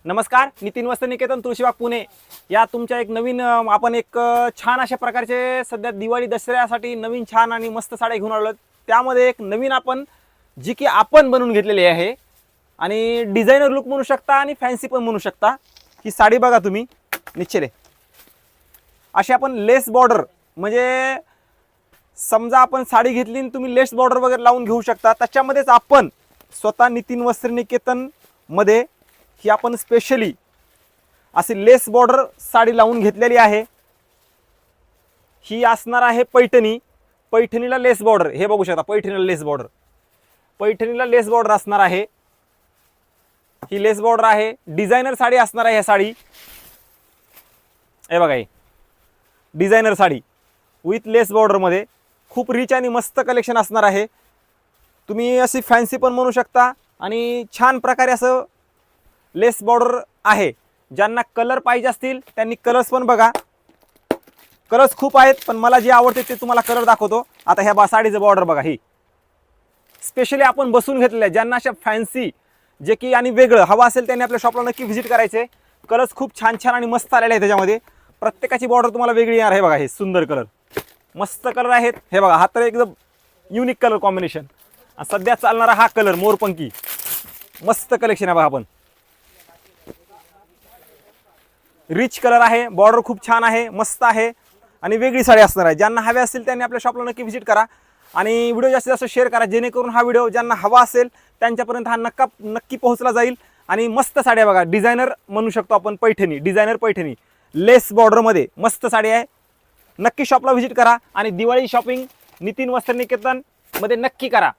नमस्कार, नितीन वस्त्रनिकेतन तुळशीबाग पुणे या तुमच्या एक नवीन आपण एक छान अशा प्रकारचे सध्या दिवाळी दसऱ्यासाठी नवीन छान आणि मस्त साड्या घेऊन आलो. त्यामध्ये एक नवीन आपण जी की आपण बनवून घेतलेली आहे आणि डिझायनर लुक म्हणू शकता आणि फॅन्सी पण म्हणू शकता. ही साडी बघा तुम्ही निश्चित अशी आपण लेस बॉर्डर म्हणजे समजा आपण साडी घेतली आणि तुम्ही लेस बॉर्डर वगैरे लावून घेऊ शकता. त्याच्यामध्येच आपण स्वतः नितीन वस्त्रनिकेतन मध्ये ही आपण स्पेशली अशी लेस बॉर्डर साडी लावून घेतलेली आहे. ही असणार आहे पैठणी. पैठणीला लेस बॉर्डर हे बघू शकता. पैठणीला लेस बॉर्डर असणार आहे. ही लेस बॉर्डर आहे. डिझायनर साडी असणार आहे. ही साडी हे बघा, ही designer sari with lace border मध्ये खूप रिच आणि मस्त कलेक्शन असणार आहे. तुम्ही अशी फॅन्सी पण म्हणू शकता आणि छान प्रकारे असं लेस बॉर्डर आहे. ज्यांना कलर पाहिजे असतील त्यांनी कलर्स पण बघा. कलर्स खूप आहेत पण मला जे आवडते ते तुम्हाला कलर दाखवतो. आता ह्या साडीचं बॉर्डर बघा. ही स्पेशली आपण बसून घेतलेलं आहे. ज्यांना अशा फॅन्सी जे की आणि वेगळं हवं असेल त्यांनी आपल्या शॉपला नक्की व्हिजिट करायचे. कलर्स खूप छान छान आणि मस्त आलेले आहेत. त्याच्यामध्ये प्रत्येकाची बॉर्डर तुम्हाला वेगळी येणार आहे. बघा हे सुंदर कलर, मस्त कलर आहेत. हे बघा, हा तर एकदम युनिक कलर कॉम्बिनेशन. सध्या चालणारा हा कलर मोरपंखी मस्त कलेक्शन आहे बघा. आपण रिच कलर आहे. बॉर्डर खूप छान आहे, मस्त आहे आणि वेगळी साडी असणार आहे. ज्यांना हवे असतील त्यांनी आपल्या शॉपला नक्की व्हिजिट करा आणि व्हिडिओ जास्तीत जास्त शेअर करा जेणेकरून हा व्हिडिओ ज्यांना हवा असेल त्यांच्यापर्यंत हा नक्की पोहोचला जाईल. आणि मस्त साडी आहे बघा. डिझायनर म्हणू शकतो आपण. पैठणी, डिझायनर पैठणी लेस बॉर्डरमध्ये मस्त साडी आहे. नक्की शॉपला व्हिजिट करा आणि दिवाळी शॉपिंग नितीन वस्त्रनिकेतन मध्ये नक्की करा.